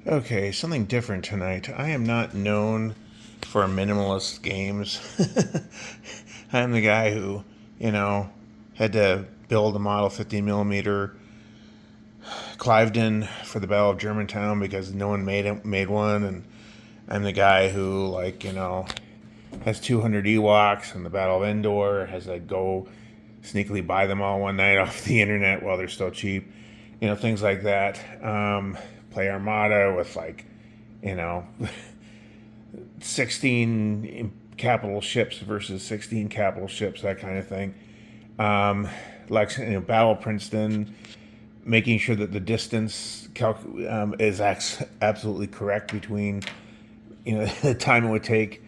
Okay, something different tonight. I am not known for minimalist games. I'm the guy who, you know, had to build a Model 50 millimeter Cliveden for the Battle of Germantown because no one made one, and I'm the guy who, like, has 200 Ewoks in the Battle of Endor, has to go sneakily buy them all one night off the internet while they're still cheap, things like that. Play Armada with, like, you know 16 capital ships versus 16 capital ships, that kind of thing. Battle Princeton, making sure that the distance is absolutely correct between the time it would take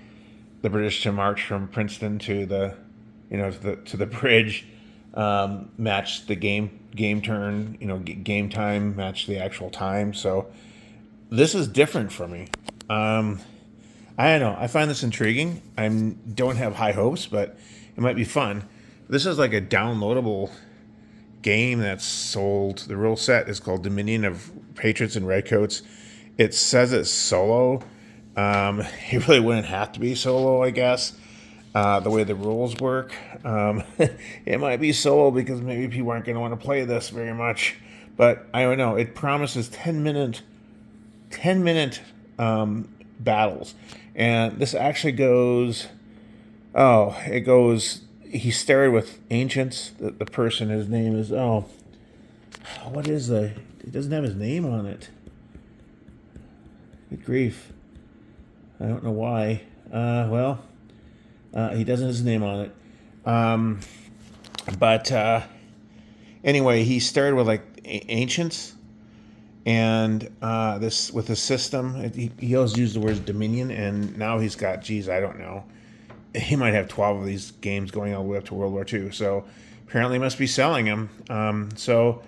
the British to march from Princeton to the to the bridge, match the game turn, game time, match the actual time. So this is different for me. I don't know. I find this intriguing. I don't have high hopes, but it might be fun. This is like a downloadable game that's sold. The rule set is called Dominion of Patriots and Redcoats. It says it's solo. It really wouldn't have to be solo, I guess. The way the rules work, it might be solo because maybe people aren't going to want to play this very much. But I don't know. It promises 10-minute battles, and this actually goes. Oh, it goes. He started with ancients. The person, his name is what is the? It doesn't have his name on it. Good grief! I don't know why. He doesn't have his name on it. But anyway, he started with like ancients, and this with the system. He always used the word Dominion, and now he's got, geez, I don't know. He might have 12 of these games going all the way up to World War II. So apparently, he must be selling them. So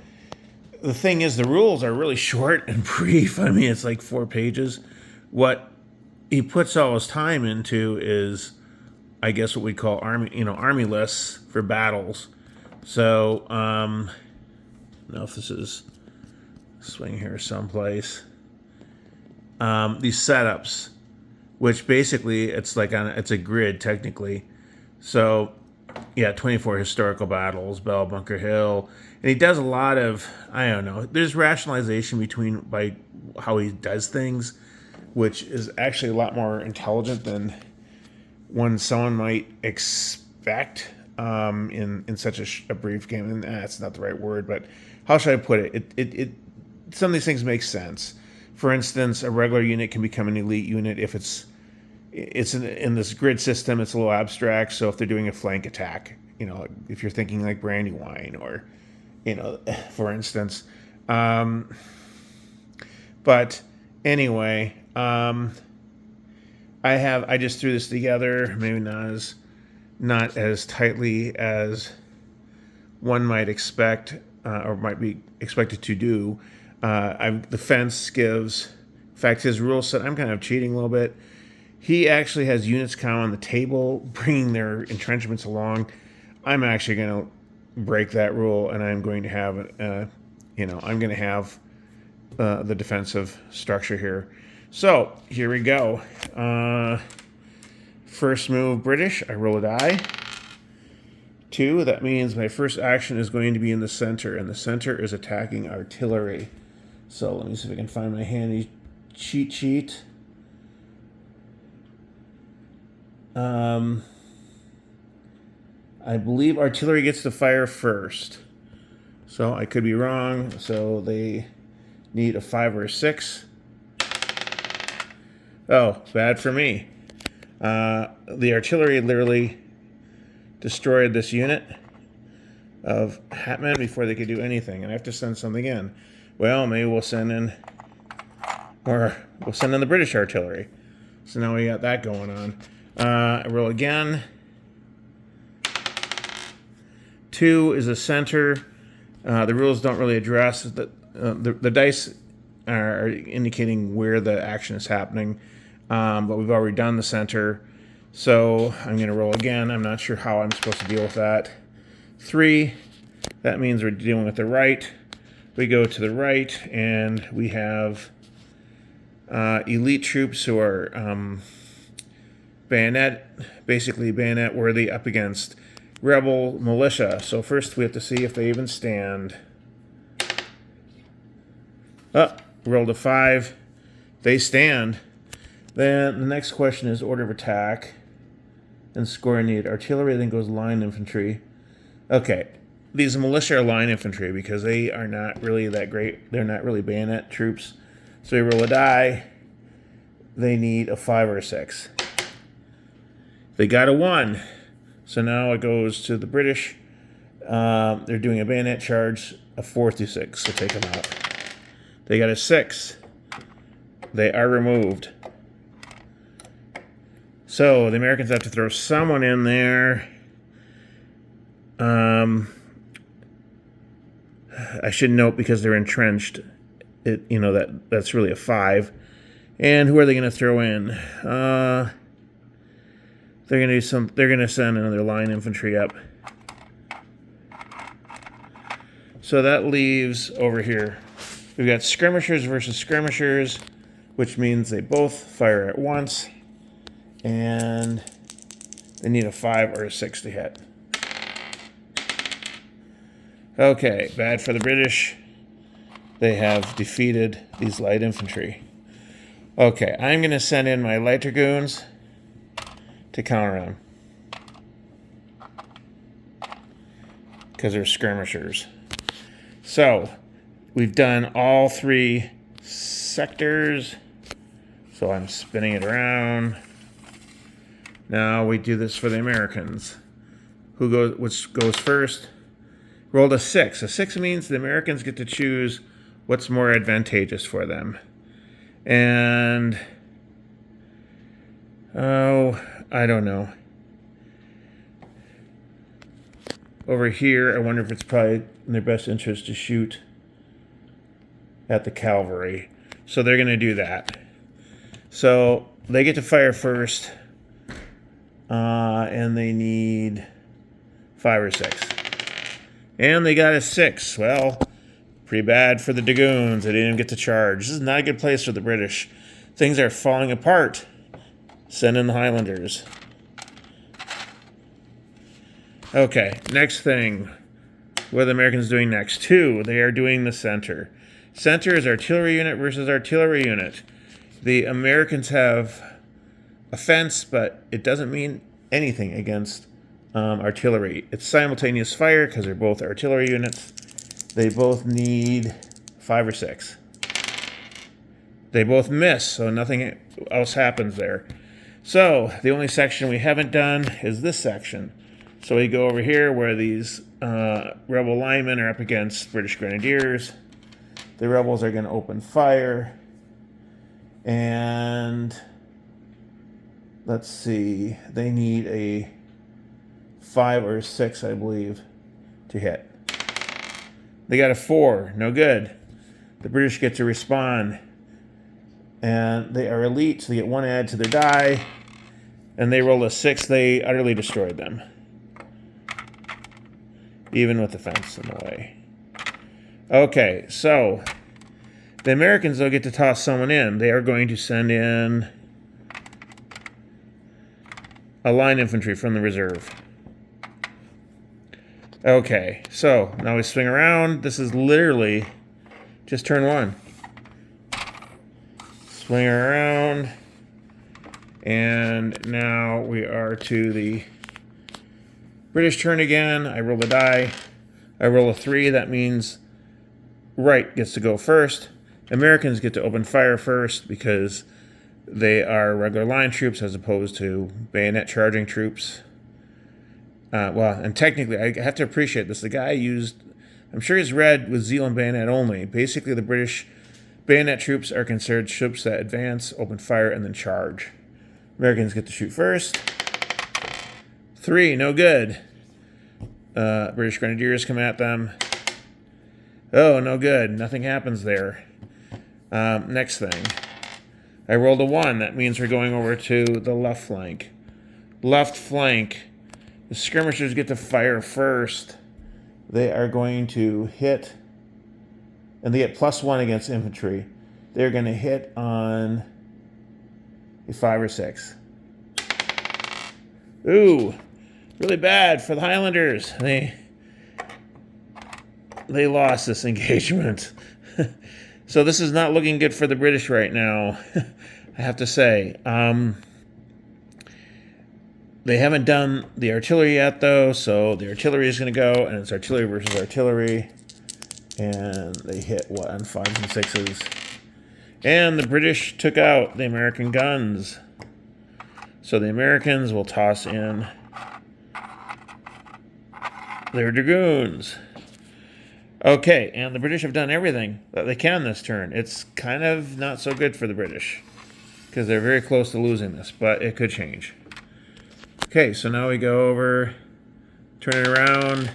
the thing is, the rules are really short and brief. I mean, it's like 4 pages. What he puts all his time into is, I guess, what we call army lists for battles. So, I don't know if this is swing here someplace. These setups, which basically it's it's a grid technically. So, yeah, 24 historical battles, Bell Bunker Hill, and he does a lot of, I don't know. There's rationalization by how he does things, which is actually a lot more intelligent than one someone might expect in such a brief game. And that's not the right word, but how should I put it? It some of these things make sense. For instance, a regular unit can become an elite unit if it's in this grid system. It's a little abstract. So if they're doing a flank attack, if you're thinking like Brandywine or, for instance. But anyway, I just threw this together, maybe not as tightly as one might expect, or might be expected to do. The fence gives, in fact, his rule set, I'm kind of cheating a little bit. He actually has units count on the table, bringing their entrenchments along. I'm actually going to break that rule, and I'm going to have, the defensive structure here. So here we go. First move, British. I roll a die. 2. That means my first action is going to be in the center, and the center is attacking artillery. So let me see if I can find my handy cheat sheet. I believe artillery gets to fire first. So I could be wrong. So they need a 5 or a 6. Oh, bad for me. The artillery literally destroyed this unit of Hatmen before they could do anything, and I have to send something in. Well, maybe we'll send in the British artillery. So now we got that going on. I roll again. 2 is a center. The rules don't really address the dice are indicating where the action is happening, but we've already done the center. So I'm going to roll again. I'm not sure how I'm supposed to deal with that. 3, that means we're dealing with the right. We go to the right, and we have elite troops who are basically bayonet worthy, up against rebel militia. So first we have to see if they even stand. Oh, rolled a 5. They stand. Then the next question is order of attack and score need. Artillery then goes line infantry. Okay, these militia are line infantry because they are not really that great. They're not really bayonet troops. So you roll a die. They need a 5 or a 6. They got a 1. So now it goes to the British. They're doing a bayonet charge, a 4 through 6. So take them out. They got a 6. They are removed. So the Americans have to throw someone in there. I should note, because they're entrenched, that's really a 5. And who are they going to throw in? They're going to They're going to send another line infantry up. So that leaves over here. We've got skirmishers versus skirmishers, which means they both fire at once, and they need a 5 or a 6 to hit. Okay, bad for the British. They have defeated these light infantry. Okay, I'm going to send in my light dragoons to counter them, because they're skirmishers. So we've done all 3 sectors. So I'm spinning it around. Now we do this for the Americans. Which goes first? Rolled a 6. A 6 means the Americans get to choose what's more advantageous for them. And I don't know. Over here, I wonder if it's probably in their best interest to shoot at the cavalry. So they're going to do that. So they get to fire first, and they need 5 or 6. And they got a 6. Well, pretty bad for the dragoons. They didn't even get to charge. This is not a good place for the British. Things are falling apart. Send in the Highlanders. Okay, next thing. What are the Americans doing next? 2, they are doing the center. Center is artillery unit versus artillery unit. The Americans have a fence, but it doesn't mean anything against artillery. It's simultaneous fire because they're both artillery units. They both need 5 or 6. They both miss, so nothing else happens there. So the only section we haven't done is this section. So we go over here where these rebel linemen are up against British Grenadiers. The rebels are going to open fire. And let's see, they need a 5 or 6, I believe, to hit. They got a 4, no good. The British get to respond. And they are elite, so they get 1 add to their die. And they roll a 6, they utterly destroyed them. Even with the fence in the way. Okay, so the Americans, they'll get to toss someone in. They are going to send in a line infantry from the reserve. Okay, so now we swing around. This is literally just turn 1. Swing around. And now we are to the British turn again. I roll a die. I roll a 3. That means right gets to go first. Americans get to open fire first because they are regular line troops as opposed to bayonet charging troops. And technically, I have to appreciate this. The guy used, I'm sure he's read with Zeal and bayonet only. Basically, the British bayonet troops are considered troops that advance, open fire, and then charge. Americans get to shoot first. 3, no good. British Grenadiers come at them. Oh, no good. Nothing happens there. Next thing. I rolled a 1. That means we're going over to the left flank. Left flank. The skirmishers get to fire first. They are going to hit, and they get +1 against infantry. they're going to hit on a 5 or 6. Ooh, really bad for the Highlanders. They lost this engagement. So this is not looking good for the British right now, I have to say. They haven't done the artillery yet, though, so the artillery is going to go, and it's artillery versus artillery. And they hit, what, on 5s and 6s. And the British took out the American guns. So the Americans will toss in their dragoons. Okay, and the British have done everything that they can this turn. It's kind of not so good for the British because they're very close to losing this, but it could change. Okay, so now we go over, turn it around.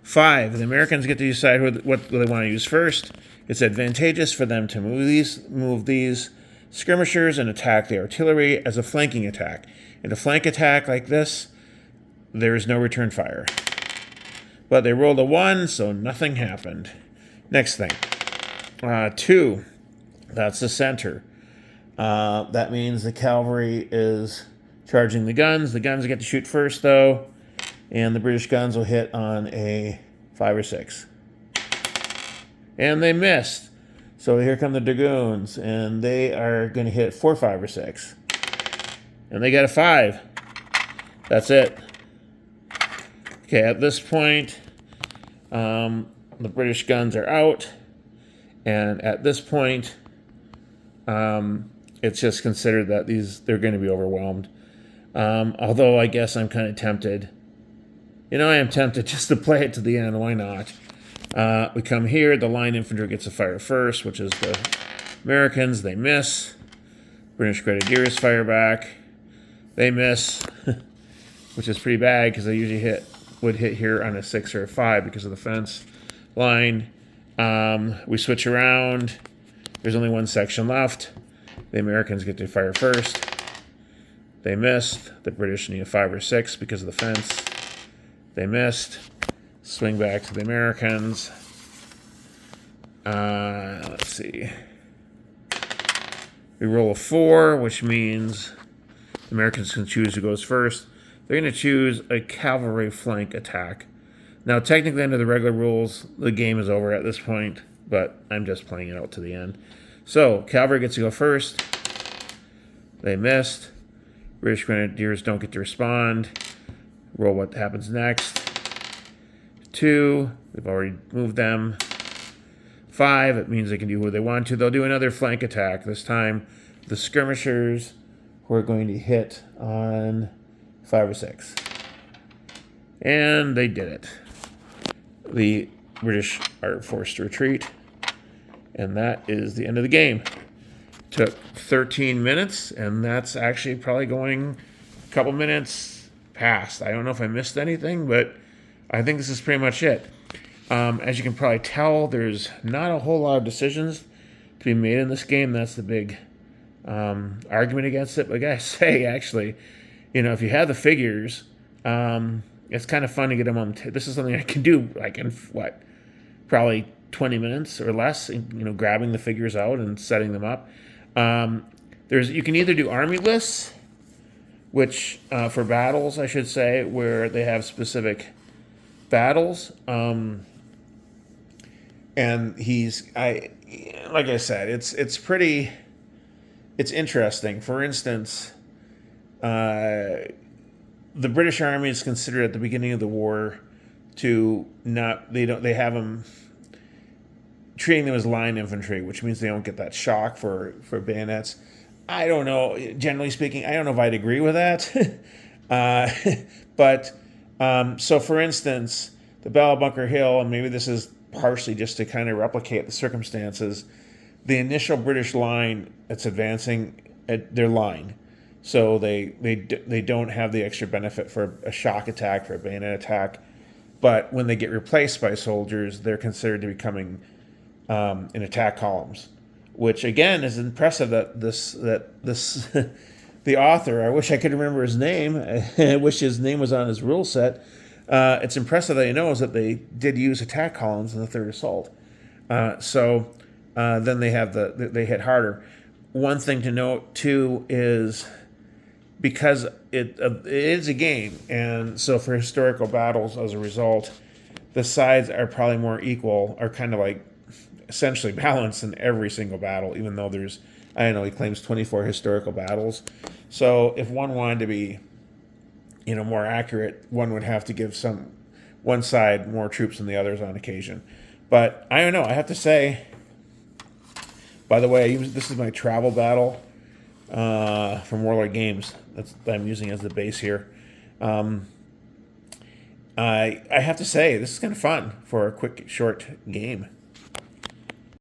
5, the Americans get to decide what they want to use first. It's advantageous for them to move these skirmishers and attack the artillery as a flanking attack. In a flank attack like this, there is no return fire. But they rolled a 1, so nothing happened. Next thing. 2, that's the center. That means the cavalry is charging the guns. The guns get to shoot first, though. And the British guns will hit on a 5 or 6. And they missed. So here come the dragoons. And they are going to hit 4, 5, or 6. And they got a 5. That's it. Okay, at this point, the British guns are out. And at this point, it's just considered that they're going to be overwhelmed. Although I guess I'm kind of tempted. I am tempted just to play it to the end. Why not? We come here. The line infantry gets a fire first, which is the Americans. They miss. British Grenadiers fire back. They miss, which is pretty bad because they usually would hit here on a 6 or a 5 because of the fence line. We switch around. There's only one section left. The Americans get to fire first. They missed. The British need a 5 or 6 because of the fence. They missed. Swing back to the Americans. Let's see. We roll a 4, which means the Americans can choose who goes first. They're going to choose a cavalry flank attack. Now, technically, under the regular rules, the game is over at this point, but I'm just playing it out to the end. So, cavalry gets to go first. They missed. British Grenadiers don't get to respond. Roll what happens next. 2, we've already moved them. 5, it means they can do what they want to. They'll do another flank attack. This time, the skirmishers who are going to hit on 5 or 6. And they did it. The British are forced to retreat. And that is the end of the game. Took 13 minutes, and that's actually probably going a couple minutes past. I don't know if I missed anything, but I think this is pretty much it. As you can probably tell, there's not a whole lot of decisions to be made in this game. That's the big argument against it. But I gotta say, actually, if you have the figures, it's kind of fun to get them on the this is something I can do like in probably 20 minutes or less, grabbing the figures out and setting them up. You can either do army lists, which for battles, I should say, where they have specific battles. And like I said, it's interesting. For instance, the British Army is considered at the beginning of the war they have them treating them as line infantry, which means they don't get that shock for bayonets. I don't know. Generally speaking, I don't know if I'd agree with that. So for instance, the Battle of Bunker Hill, and maybe this is partially just to kind of replicate the circumstances, the initial British line that's advancing at their line. So they don't have the extra benefit for a shock attack, for a bayonet attack. But when they get replaced by soldiers, they're considered to be coming in attack columns, which again is impressive that this the author, I wish I could remember his name. I wish his name was on his rule set. It's impressive that he knows that they did use attack columns in the Third Assault. So then they hit harder. One thing to note too is because it is a game, and so for historical battles, as a result, the sides are probably more equal, are kind of like essentially balanced in every single battle, even though there's, I don't know, he claims 24 historical battles. So if one wanted to be, more accurate, one would have to give one side more troops than the others on occasion. But I don't know. I have to say, by the way, this is my travel battle from Warlord Games that I'm using as the base here. I have to say, this is kind of fun for a quick, short game.